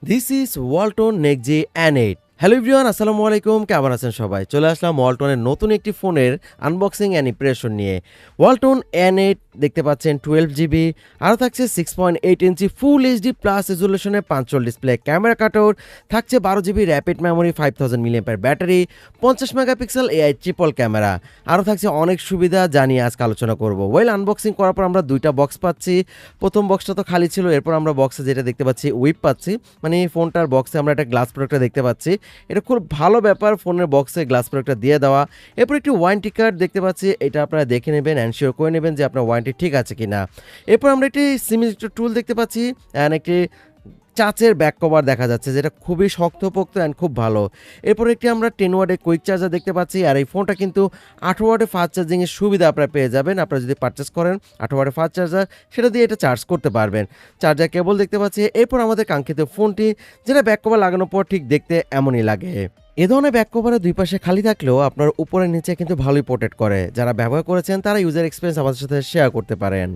This is Walton NEXG N8. Hello everyone, আসসালামু আলাইকুম। কেমন আছেন সবাই? চলে আসলাম ওয়ালটনের নতুন একটি ফোনের আনবক্সিং অ্যান্ড ইমপ্রেশন নিয়ে। ওয়ালটন N8 দেখতে পাচ্ছেন 12GB, আরও থাকছে 6.8 ইঞ্চি ফুল এইচডি প্লাস রেজুলেশনের 5 ডিসপ্লে, ক্যামেরা কাটআউট থাকছে 12GB rapid memory, 5000 mAh battery, 50 megapixel AI triple camera, আরও থাকছে অনেক সুবিধা যা নিয়ে আজকে আলোচনা করব। আনবক্সিং করার পর আমরা দুইটা বক্স পাচ্ছি। প্রথম বক্সটা তো খালি ছিল, এরপর আমরা বক্সে যেটা দেখতে পাচ্ছি উইপ পাচ্ছি, মানে ফোনটার বক্সে আমরা একটা গ্লাস প্রোডাক্টটা দেখতে পাচ্ছি। এটা খুব ভালো ব্যাপার, ফোনের বক্সে গ্লাস প্রোডাক্টটা দিয়ে দেওয়া। এরপর একটি ওয়ারেন্টি কার্ড দেখতে পাচ্ছি, এটা আপনারা দেখে নেবেন, এনশিওর করে নেবেন যে আপনার ওয়ারেন্টি ঠিক আছে কিনা। এরপর আমরা একটি সিমিলার টুল দেখতে পাচ্ছি অ্যান্ড একটি চাচের ব্যাক কভার দেখা যাচ্ছে, যেটা খুবই শক্তপোক্ত অ্যান্ড খুব ভালো। এরপর একটি আমরা 10 ওয়াটের কুইক চার্জার দেখতে পাচ্ছি, আর এই ফোনটা কিন্তু 8 ওয়াটে ফাস্ট চার্জিংয়ের সুবিধা আপনারা পেয়ে যাবেন। আপনারা যদি পারচেস করেন 8 ওয়াটে ফাস্ট চার্জার, সেটা দিয়ে এটা চার্জ করতে পারবেন। চার্জার কেবল দেখতে পাচ্ছি। এরপর আমাদের কাঙ্ক্ষিত ফোনটি, যেটা ব্যাক কভার লাগানোর পর ঠিক দেখতে এমনই লাগে। এ ধরনের ব্যাক কভারের দুই পাশে খালি থাকলেও আপনার উপরে নিচে কিন্তু ভালোই প্রোটেক্ট করে। যারা ব্যবহার করেছেন তারা ইউজার এক্সপিরিয়েন্স আমাদের সাথে শেয়ার করতে পারেন।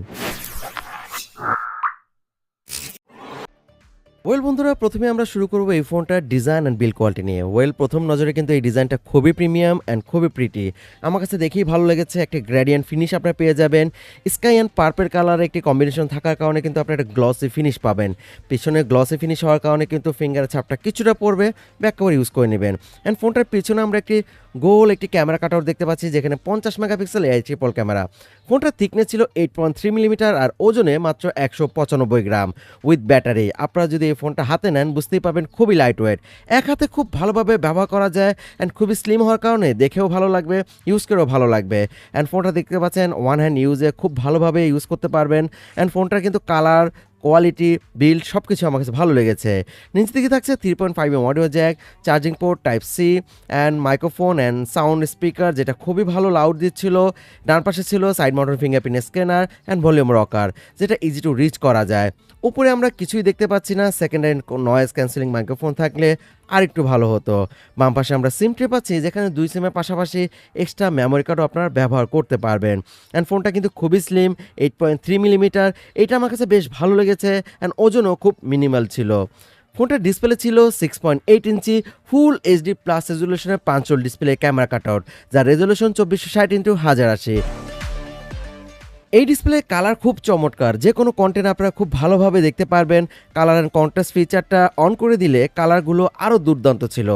বন্ধুরা, প্রথমে আমরা শুরু করব এই ফোনটার ডিজাইন অ্যান্ড বিল্ড কোয়ালিটি নিয়ে। প্রথম নজরে কিন্তু এই ডিজাইনটা খুবই প্রিমিয়াম অ্যান্ড খুবই প্রিটি। আমার কাছে দেখেই ভালো লেগেছে। একটা গ্রেডিয়েন্ট ফিনিশ আপনারা পেয়ে যাবেন। স্কাই অ্যান্ড পার্পেল কালারের একটি কম্বিনেশন থাকার কারণে কিন্তু আপনারা একটা গ্লসি ফিনিশ পাবেন। পিছনে গ্লসি ফিনিশ হওয়ার কারণে কিন্তু ফিঙ্গারের ছাপটা কিছুটা পড়বে, ব্যাক কভার ইউজ করে নেবেন। অ্যান্ড ফোনটার পিছনে আমরা একটি গোল একটি ক্যামেরা কাটআউট দেখতে পাচ্ছি, যেখানে 50 মেগাপিক্সেল AI ট্রিপল ক্যামেরা। ফোনটার থিকনেস ছিল 8.3 মিলিমিটার আর ওজনে মাত্র 195 গ্রাম উইথ ব্যাটারি। আপনারা যদি এই ফোনটা হাতে নেন বুঝতেই পারবেন খুবই লাইট ওয়েট, এক হাতে খুব ভালোভাবে ব্যবহার করা যায় অ্যান্ড খুবই স্লিম হওয়ার কারণে দেখেও ভালো লাগবে, ইউজ করেও ভালো লাগবে। অ্যান্ড ফোনটা দেখতে পাচ্ছেন ওয়ান হ্যান্ড ইউজে খুব ভালোভাবে ইউজ করতে পারবেন। অ্যান্ড ফোনটার কিন্তু কালার, কোয়ালিটি, বিল্ড সব কিছু আমার কাছে ভালো লেগেছে। নিচে দিকে থাকছে 3.5mm audio jack, charging port, type C and microphone and sound speaker, যেটা খুবই ভালো লাউড দিচ্ছিল। ডান পাশে ছিল side mounted fingerprint scanner and volume rocker, যেটা ইজি টু রিচ করা যায়। উপরে আমরা কিছুই দেখতে পাচ্ছি না। Second hand noise cancelling microphone থাকলে আর একটু ভালো হতো। বাম পাশে আমরা সিম ট্রে পাচ্ছি, যেখানে 2 সিমের পাশাপাশি এক্সট্রা মেমোরি কার্ডও আপনারা ব্যবহার করতে পারবেন। অ্যান্ড ফোনটা কিন্তু খুবই স্লিম, 8.3 মিলিমিটার। এটা আমার কাছে বেশ ভালো লেগেছে অ্যান্ড ওজনও খুব মিনিমাল ছিল। ফোনটার ডিসপ্লে ছিল 6.8 ইঞ্চি ফুল এইচডি প্লাস রেজুলেশনের 5 ডিসপ্লে, ক্যামেরা কাটআউট, যার রেজুলেশন 2460x1080। এই ডিসপ্লে কালার খুব চমৎকার, যে কোনো কন্টেন্ট আপনারা খুব ভালোভাবে দেখতে পারবেন। কালার অ্যান্ড কন্ট্রাস্ট ফিচারটা অন করে দিলে কালারগুলো আরও দুর্দান্ত ছিল।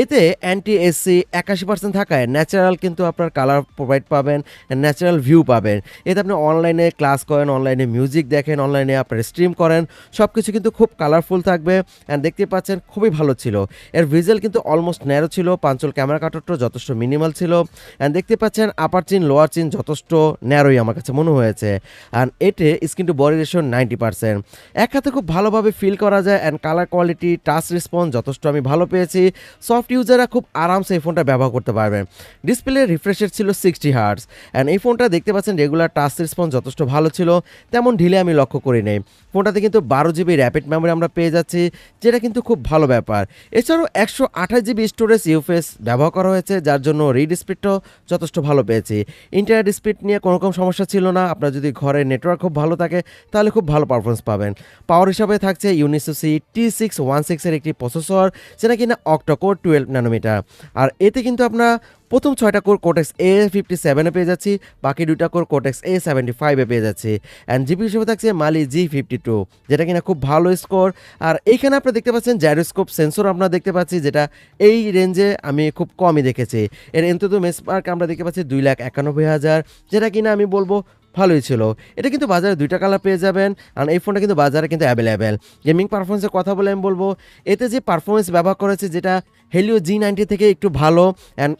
এতে অ্যান্টি এসসি 81% থাকায় ন্যাচারাল কিন্তু আপনার কালার প্রোভাইড পাবেন, ন্যাচারাল ভিউ পাবেন। এতে আপনি অনলাইনে ক্লাস করেন, অনলাইনে মিউজিক দেখেন, অনলাইনে আপনার স্ট্রিম করেন, সব কিছু কিন্তু খুব কালারফুল থাকবে। অ্যান্ড দেখতে পাচ্ছেন খুবই ভালো ছিল। এর ভিজুয়াল কিন্তু অলমোস্ট ন্যারো ছিল, পাঞ্চল ক্যামেরা কাটরটা যথেষ্ট মিনিমাল ছিল। অ্যান্ড দেখতে পাচ্ছেন আপার চিন লোয়ার চিন যথেষ্ট ন্যারোই আমার কাছে মনে হয়েছে। অ্যান্ড এতে স্ক্রিন টু বডি রেশিও 90%। এক হাতে খুব ভালোভাবে ফিল করা যায়। And colour quality, touch response যথেষ্ট আমি ভালো পেয়েছি। সফট ইউজাররা খুব আরামসে এই ফোনটা ব্যবহার করতে পারবেন। ডিসপ্লে রিফ্রেশ রেট ছিল 60 হার্টজ। অ্যান্ড এই ফোনটা দেখতে পাচ্ছেন রেগুলার টাচ রেসপন্স যথেষ্ট ভালো ছিল, তেমন ঢিলে আমি লক্ষ্য করি নেই। ফোনটাতে কিন্তু 12GB র্যাপিড মেমোরি আমরা পেয়ে যাচ্ছি, যেটা কিন্তু খুব ভালো ব্যাপার। এছাড়াও 128GB স্টোরেজ ইউএফএস ব্যবহার করা হয়েছে, যার জন্য রিড স্পিডটাও যথেষ্ট ভালো পেয়েছি। ইন্টারনেট স্পিড নিয়ে কোনো রকম সমস্যা ছিল না। আপনার যদি ঘরে নেটওয়ার্ক খুব ভালো থাকে তাহলে খুব ভালো পারফরমেন্স পাবেন। পাওয়ার হিসাবে থাকছে Unisoc T616 এর একটি প্রসেসর, যেটা কিনা অক্টাকোর 12 ন্যানোমিটার। আর এতে কিন্তু আপনার প্রথম 6টা কোর কোর্টেক্স A57 পেয়ে যাচ্ছি, বাকি 2টা কোর কোর্টেক্স A75 পেয়ে যাচ্ছি। অ্যান্ড জিপি হিসেবে থাকছে মালি G52, যেটা কিনা খুব ভালো স্কোর। আর এইখানে আপনারা দেখতে পাচ্ছেন জাইরোস্কোপ সেন্সর আমরা দেখতে পাচ্ছি, যেটা এই রেঞ্জে আমি খুব কমই দেখেছি। এর এনতুতো মেসমার্ক আমরা দেখতে পাচ্ছি 2,91,000, যেটা কিনা আমি বলবো ভালোই ছিল। এটা কিন্তু বাজারে 2টা কালার পেয়ে যাবেন। আর এই ফোনটা কিন্তু বাজারে কিন্তু অ্যাভেলেবেল। গেমিং পারফরমেন্সের কথা বলে আমি বলবো এতে যে পারফরমেন্স ব্যবহার করেছে, যেটা হেলিও G90 থেকে একটু ভালো। অ্যান্ড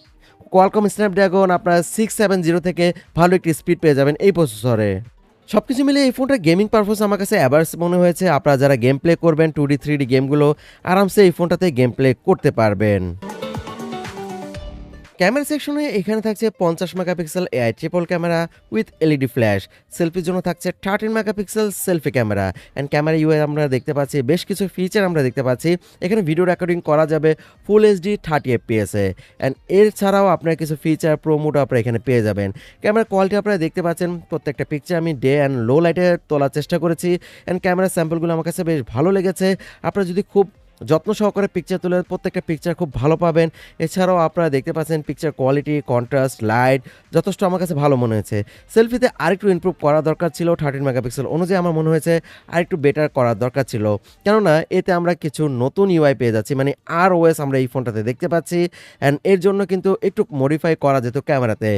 কোয়ালকম স্ন্যাপড্রাগন আপনার 670 থেকে ভালো একটি স্পিড পেয়ে যাবেন এই প্রসেসরে। সব কিছু মিলে এই ফোনটার গেমিং পারফরমেন্স আমার কাছে অ্যাভারেজ মনে হয়েছে। আপনারা যারা গেম প্লে করবেন 2D 3D গেমগুলো আরামসে এই ফোনটাতে গেম প্লে করতে পারবেন। ক্যামেরা সেকশনে এখানে থাকছে 50 megapixel AI triple camera with LED flash. সেলফির জন্য থাকছে 13 megapixel selfie camera. And camera UI আমরা দেখতে পাচ্ছি, বেশ কিছু ফিচার আমরা দেখতে পাচ্ছি। এখানে ভিডিও রেকর্ডিং করা যাবে full HD 30 FPS A. And এর ছাড়াও আপনার কিছু ফিচার প্রো মোড আপনারা এখানে পেয়ে যাবেন। ক্যামেরা কোয়ালিটি আপনারা দেখতে পাচ্ছেন, প্রত্যেকটা পিকচার আমি ডে অ্যান্ড লো লাইটে তোলার চেষ্টা করেছি। অ্যান্ড ক্যামেরা স্যাম্পলগুলো আমার কাছে বেশ ভালো লেগেছে। আপনারা যদি খুব যত্ন সহকারে পিকচার তুলে প্রত্যেকটা পিকচার খুব ভালো পাবেন। এছাড়াও আপনারা দেখতে পাচ্ছেন পিকচার কোয়ালিটি, কন্ট্রাস্ট, লাইট যথেষ্ট আমার কাছে ভালো মনে হয়েছে। সেলফিতে আরেকটু ইমপ্রুভ করা দরকার ছিল, 13 মেগাপিক্সেল অনুযায়ী আমার মনে হয়েছে আরেকটু বেটার করার দরকার ছিল। কেননা এতে আমরা কিছু নতুন ইউআই পেয়ে যাচ্ছি, মানে ROS আমরা এই ফোনটাতে দেখতে পাচ্ছি, অ্যান্ড এর জন্য কিন্তু একটু মডিফাই করা যেত ক্যামেরাতে।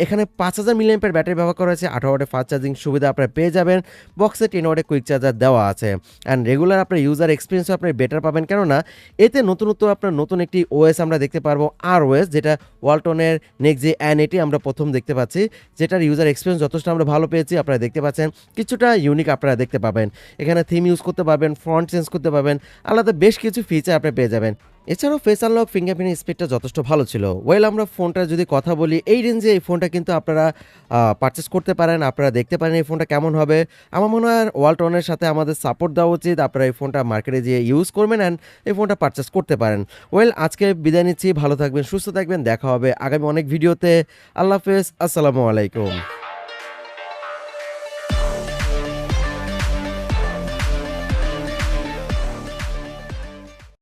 এখানে 5000 মিলিঅ্যাম্পিয়ার ব্যাটারি ব্যবহার করা হয়েছে, 18 ওয়াটের ফাস্ট চার্জিং সুবিধা আপনারা পেয়ে যাবেন। বক্সে 10 ওয়াটের কুইক চার্জার দেওয়া আছে, অ্যান্ড রেগুলার আপনার ইউজার এক্সপিরিয়েন্সও আপনি বেটার পাবেন। কেননা এতে নতুনত্ব আপনার নতুন একটি OS আমরা দেখতে পারবো, ROS, যেটা ওয়ালটনের NEXG এটি আমরা প্রথম দেখতে পাচ্ছি, যেটার ইউজার এক্সপিরিয়েন্স যথেষ্ট আমরা ভালো পেয়েছি। আপনারা দেখতে পাচ্ছেন কিছুটা ইউনিক আপনারা দেখতে পাবেন। এখানে থিম ইউজ করতে পারবেন, ফন্ট চেঞ্জ করতে পারবেন, আলাদা বেশ কিছু ফিচার আপনি পেয়ে যাবেন। এছাড়াও ফেস আনলক, ফিঙ্গারপ্রিন্ট স্পিডটা যথেষ্ট ভালো ছিল। আমরা ফোনটার যদি কথা বলি, এই রেঞ্জে এই ফোনটা কিন্তু আপনারা পারচেস করতে পারেন। আপনারা দেখতে পারেন এই ফোনটা কেমন হবে। আমার মনে হয় ওয়ালটনের সাথে আমাদের সাপোর্ট দেওয়া উচিত। আপনারা এই ফোনটা মার্কেটে যেয়ে ইউজ করবেন অ্যান্ড এই ফোনটা পারচেস করতে পারেন। আজকে বিদায় নিচ্ছি, ভালো থাকবেন, সুস্থ থাকবেন, দেখা হবে আগামী অনেক ভিডিওতে। আল্লাহ হাফেজ, আসসালামু আলাইকুম।